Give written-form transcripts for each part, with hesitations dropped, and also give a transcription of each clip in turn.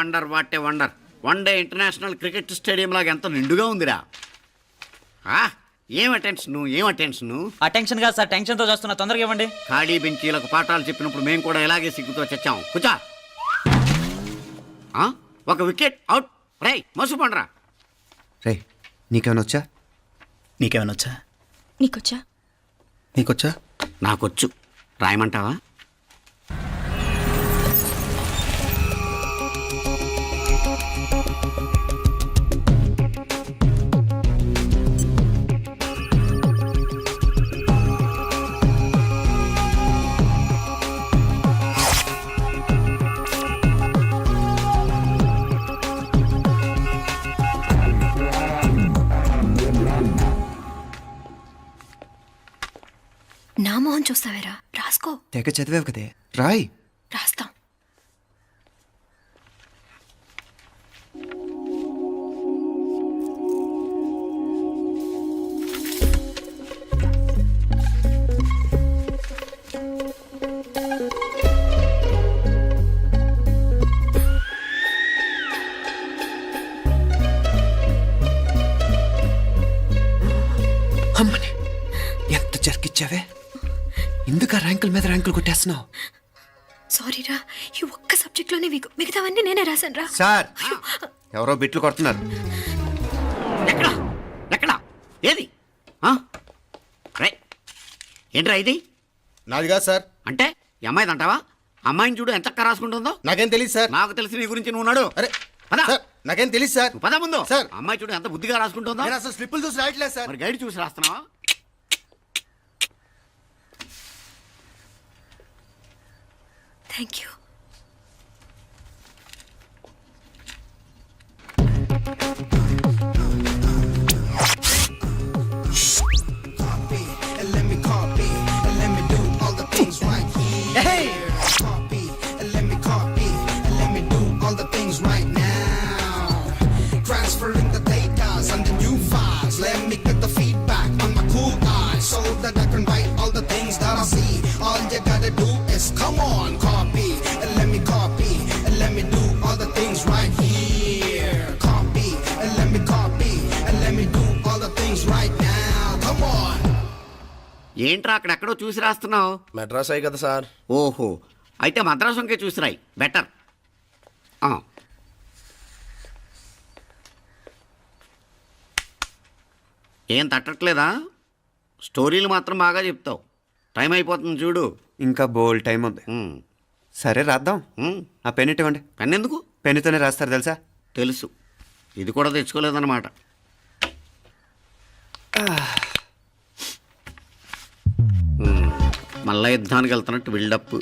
Wonder what a wonder. One day international cricket stadium లాగా ఎంత నిండుగా ఉందిరా. ఏం అటెన్షన్ అటెన్షన్ కాదు సార్, టెన్షన్తో చూస్తున్నా, తొందరగా ఇవ్వండి. ఖాళీ బెంచీలకు పాఠాలు చెప్పినప్పుడు మేము కూడా ఇలాగే సిగ్గుతో చచ్చాం. కూర్చో. ఒక వికెట్ అవుట్. రై మసు పండరా. రే నీకేమైనా వచ్చా? నీకొచ్చా? నాకొచ్చు. రాయమంటావా? నా మొహం చూస్తావేరా, రాసుకో. తెగ చదివావు కదే, రాయ్. రాస్తాం. అమ్మని ఎంత జరికిచ్చావే, ఎందుకు ర్యాంకుల మీద ర్యాంకులు కొట్టేస్తున్నావు? సారీరా, ఈ ఒక్క సబ్జెక్ట్ లోనే మిగతావన్నీ నేనే రాశాను రా. సార్, ఎవరో బిట్లు కొడుతున్నారు. ఎక్కడ ఏది? ఏంట్రా ఇది? నాది కాదు సార్. అంటే ఈ అమ్మాయిది అంటావా? అమ్మాయిని చూడు ఎంత రాసుకుంటుందో. నాకేం తెలియదు సార్. నాకు తెలిసి నీ గురించి నువ్వు నాడు. అరే పద. సార్, నాకేం తెలియదు సార్. పద ముందు. సార్, అమ్మాయి చూడు ఎంత బుద్ధిగా రాసుకుంటుందో. నేను అసలు స్లిప్పులు చూసి రాయట్లేదు సార్. మరి గైడ్ చూసి రాస్తున్నావా? Thank you. Transferring the data and the new files. Let me get the feedback on my cool eyes so that I can write all the things that I see. All you gotta do is come on, copy, and let me copy, and let me do all the things right here. Copy, and let me copy, and let me do all the things right now. Come on. ఏంట్రా అక్కడెక్కడో చూసి రాస్తున్నావు? మెడ్రాస్ అయ్యి కదా sir. ఓహో, అయితే మద్రాసు వంకే చూసి రాయి, better. ఏం తట్టట్లేదా? స్టోరీలు మాత్రం బాగా చెప్తావు. టైం అయిపోతుంది చూడు. ఇంకా బోల్ టైం ఉంది. సరే రాద్దాం. ఆ పెన్ ఇవ్వండి. పెన్ ఎందుకు? పెన్నుతోనే రాస్తారు తెలుసా? తెలుసు. ఇది కూడా తెచ్చుకోలేదన్నమాట. మళ్ళా యుద్ధానికి వెళ్తున్నట్టు బిల్డప్.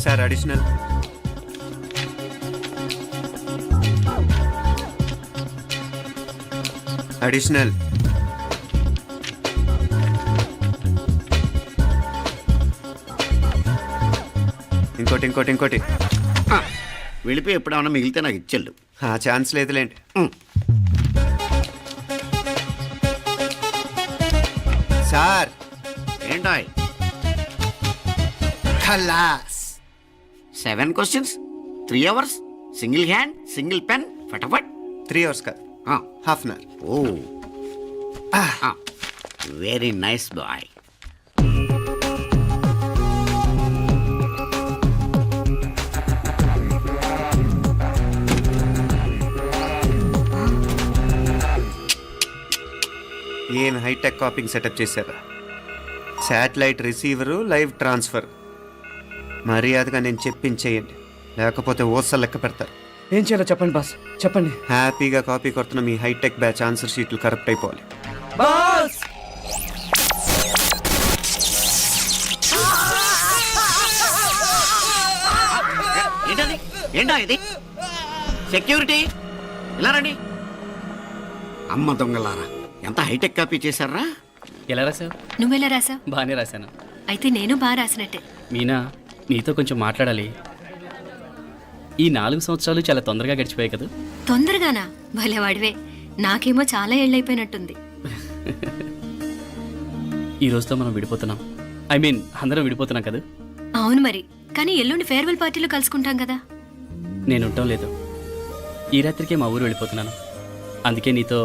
Sir additional. అడిషనల్. ఇంకోటి. వెళ్ళిపోయి ఎప్పుడేమన్నా మిగిలితే నాకు ఇచ్చెళ్ళు. ఆ ఛాన్స్ లేదులేండి. సార్ ఏంటాయ్? ఖలాస్. 7 questions, 3 hours, single hand, single pen, ఫటాఫట్. 3 hours కాదు, half an hour. Oh, very nice boy. ఏం హైటెక్ కాపింగ్ సెటప్ చేశారా? Satellite receiver, live transfer. మర్యాదగా నేను చెప్పించేయండి, లేకపోతే ఓసలు లెక్క పెడతారు. ఏం చేయాలో చెప్పండి బాస్, చెప్పండి. హ్యాపీగా కాపీ కొడుతున్న మీ హైటెక్ బ్యాచ్ ఆన్సర్ షీట్లు కరెక్ట్ అయిపోవాలి. బాస్ ఏంటా ఇది? సెక్యూరిటీ ఇలా రండి. అమ్మ దొంగలారా, ఎంత హైటెక్ కాపీ చేశారా? ఎలా రాసావు? నువ్వెలా రాసావు? బాగానే రాశాను. అయితే నేను బాగా రాసినట్టే. మీనా, నీతో కొంచెం మాట్లాడాలి. ఈ 4 సంవత్సరాలు చాలా తొందరగా గడిచిపోయాయి కదా? తొందరగానా? భలేవాడివే. నాకేమో చాలా ఏళ్ళైపోయినట్టుంది. ఈ రోజుతో మనం విడిపోతున్నాం. ఐ మీన్ అందరం విడిపోతున్నాం కదా. అవును మరి, కానీ ఎల్లుండి ఫేర్వెల్ పార్టీలో కలుసుకుంటాం కదా. నేను ఉండటం లేదు. ఈ రాత్రికే మా ఊరు వెళ్ళిపోతున్నాను. అందుకే నీతో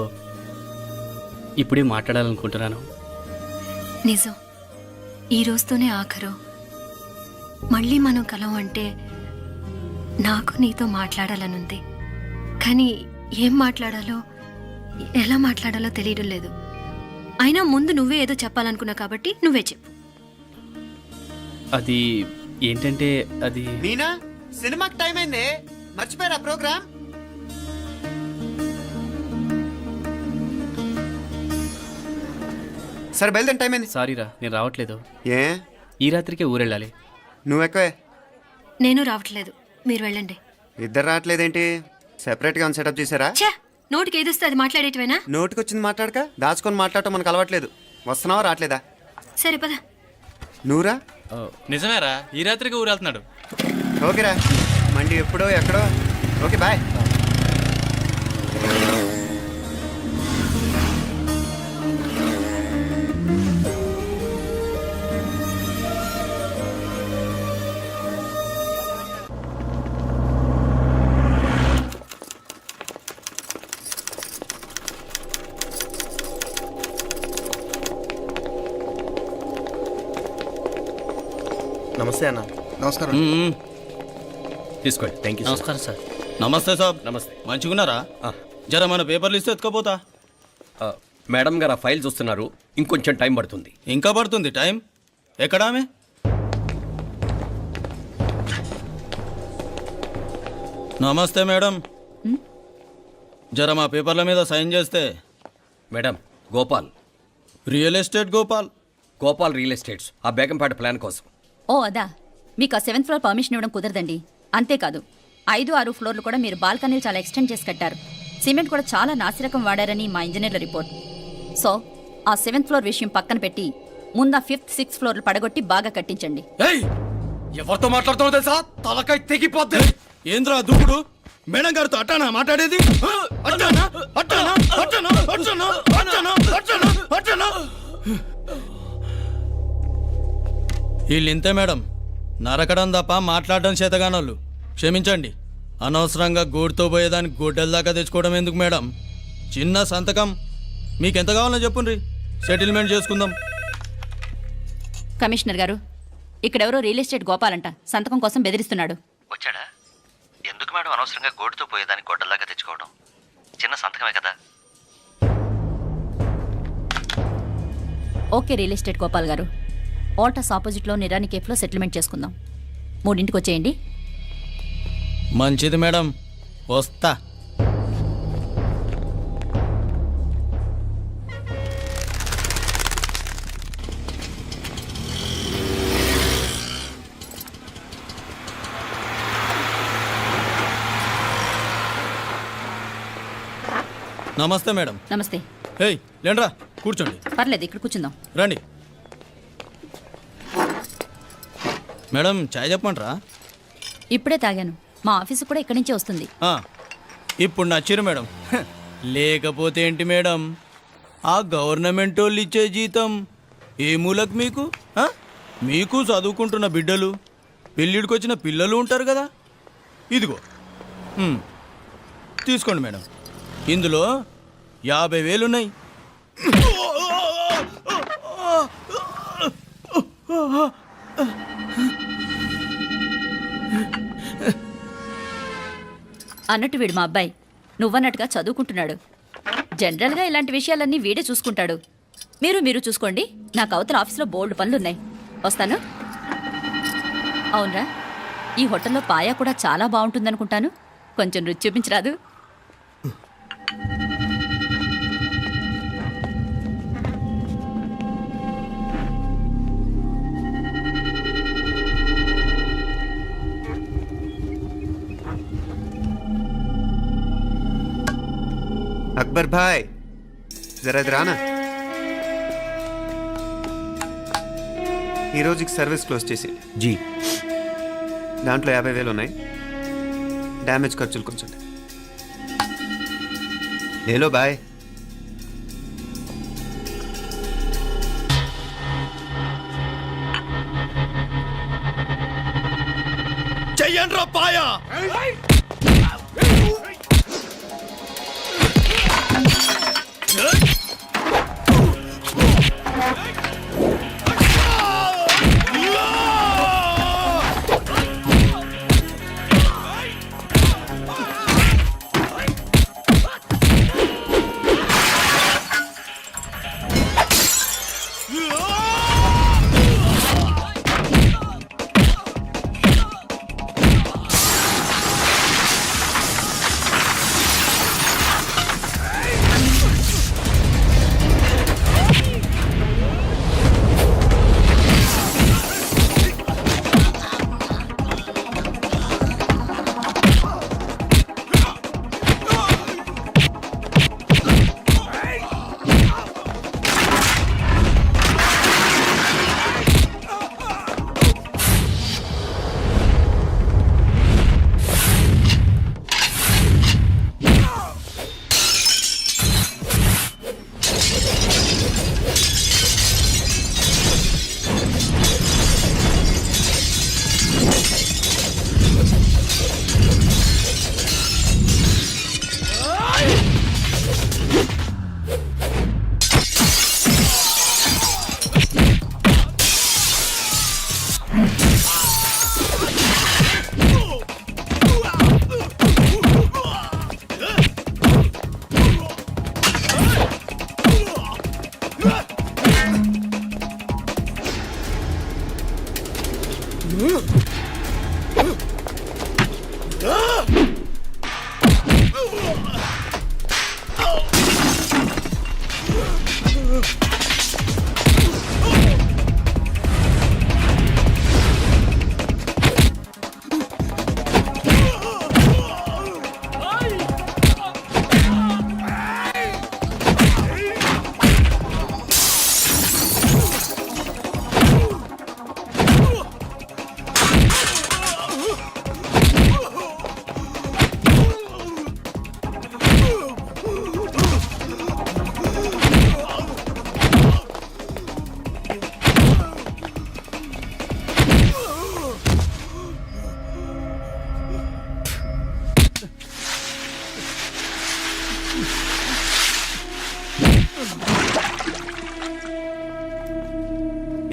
ఇప్పుడే మాట్లాడాలనుకుంటున్నాను. నిజం, ఈ రోజుతోనే ఆఖరు. మళ్ళీ మనం కలం అంటే నాకు నీతో మాట్లాడాలనుంది. కానీ ఏం మాట్లాడాలో ఎలా మాట్లాడాలో తెలియడం లేదు. అయినా ముందు నువ్వే ఏదో చెప్పాలనుకున్నా కాబట్టి నువ్వే చెప్పు. అది ఏంటంటే అది మీనా, సినిమాకి టైం అయింది, మర్చిపోయారా ప్రోగ్రామ్? సరే బయలుదేరి, టైం అయింది. సారీరా, నేను రావట్లేదు. ఏ, ఈ రాత్రికే ఊరెళ్ళాలి. నువ్వు ఎక్కువే. నేను రావట్లేదు, మీరు వెళ్ళండి. ఇద్దరు రావట్లేదేంటి? సెపరేట్గా సెటప్ చేశారా? ఛే, నోటికి ఏదొస్తే అది మాట్లాడేటివేనా? నోటికొచ్చింది మాట్లాడక దాచుకొని మాట్లాడటం మనకు అలవాట్లేదు. వస్తున్నావా రావట్లేదా? సరే పద. నువ్వురా. నిజమేరా, ఈ రాత్రికి ఊరు వెళ్తున్నాడు. ఓకేరా, మండి ఎప్పుడో ఎక్కడో. Okay bye. నమస్తే అన్న. నమస్కారం. తీసుకోండి. Thank you. నమస్కారం సార్. నమస్తే సాబ్. నమస్తే. మంచిగున్నారా? జర మన పేపర్లు ఇస్తే ఎత్తుకోపోతా. మేడం గారు ఆ ఫైల్ చూస్తున్నారు, ఇంకొంచెం టైం పడుతుంది. ఇంకా పడుతుంది టైం. ఎక్కడా ఆమె? నమస్తే మేడం. జర మా పేపర్ల మీద సైన్ చేస్తే. Madam, Gopal real estate Gopal. Gopal real estates, ఆ బేగంపేట ప్లాన్ కోసం. ఓ అదా, మీకు ఆ 7th ఫ్లోర్ పర్మిషన్ ఇవ్వడం కుదరదండి. అంతేకాదు 5, 6 ఫ్లోర్లు కూడా మీరు బాల్కనీలు చాలా ఎక్స్టెండ్ చేసి కట్టారు. సిమెంట్ కూడా చాలా నాసిరకం వాడారని మా ఇంజనీర్ల రిపోర్ట్. సో ఆ 7th ఫ్లోర్ విషయం పక్కన పెట్టి ముందు ఆ 5th, 6th ఫ్లోర్లు పడగొట్టి బాగా కట్టించండి. ఎవరితో మాట్లాడుతావు తెలుసా? తలకాయ తెగిపోద్ది. ఏంద్రా దూకుడు? మేడం గారితో అట్టానా మాట్లాడేది? అట్టానా అట్టానా అట్టానా అట్టానా అట్టానా అట్టానా అట్టానా? వీళ్ళు ఇంతే మేడం, నరకడం తప్ప మాట్లాడడం చేతగానోళ్ళు. క్షమించండి, అనవసరంగా గోడుతో పోయేదానికి గొడ్డల దాకా తెచ్చుకోవడం ఎందుకు మేడం? చిన్న సంతకం మీకెంత కావాలో చెప్పుండ్రి, సెటిల్మెంట్ చేసుకుందాం. కమిషనర్ గారు, ఇక్కడెవరో రియల్ ఎస్టేట్ గోపాలంట సంతకం కోసం బెదిరిస్తున్నాడు. వచ్చాడా? ఎందుకు మేడం అనవసరంగా గోటుతో పోయేదానికి గొడ్డలాగా తెచ్చుకోవడం? చిన్న సంతకమే కదా. ఓకే రియల్ ఎస్టేట్ గోపాల్ గారు, ఆల్టాస్ ఆపోజిట్లో నిరాని కేఫ్లో సెటిల్మెంట్ చేసుకుందాం. 3ంటికి వచ్చేయండి. మంచిది మేడం, వస్తా. నమస్తే మేడం. నమస్తే. ఏయ్ లేండ్రా, కూర్చోండి. పర్లేదు, ఇక్కడ కూర్చుందాం. రండి మేడం, చాయ్ చెప్పమంటారా? ఇప్పుడే తాగాను. మా ఆఫీసు కూడా ఇక్కడి నుంచే వస్తుంది. ఇప్పుడు నచ్చిరు మేడం. లేకపోతే ఏంటి మేడం, ఆ గవర్నమెంట్ వాళ్ళు ఇచ్చే జీతం ఏ మూలకు మీకు? మీకు చదువుకుంటున్న బిడ్డలు, పెళ్ళిడికి వచ్చిన పిల్లలు ఉంటారు కదా. ఇదిగో తీసుకోండి మేడం, ఇందులో 50,000 ఉన్నాయి. అన్నట్టు వీడు మా అబ్బాయి నువ్వన్నట్టుగా చదువుకుంటున్నాడు. జనరల్గా ఇలాంటి విషయాలన్నీ వీడే చూసుకుంటాడు. మీరు చూసుకోండి. నాకు అవతల ఆఫీస్లో బోల్డ్ పనులున్నాయి. వస్తాను. అవునరా, ఈ హోటల్లో పాయా కూడా చాలా బాగుంటుందనుకుంటాను. కొంచెం రుచి చూపించరాదు? అక్బర్ భాయ్, జరా ఇది రానా. ఈ రోజుకి సర్వీస్ క్లోజ్ చేసి జీ, దాంట్లో 50,000 ఉన్నాయి. డ్యామేజ్ ఖర్చులు కొంచెం లేలో బాయ్. చెయ్యండి రా పాయా.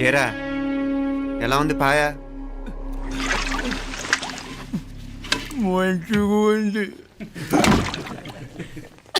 ఏరా ఎలా ఉంది పాయా? మంచిగా ఉంది.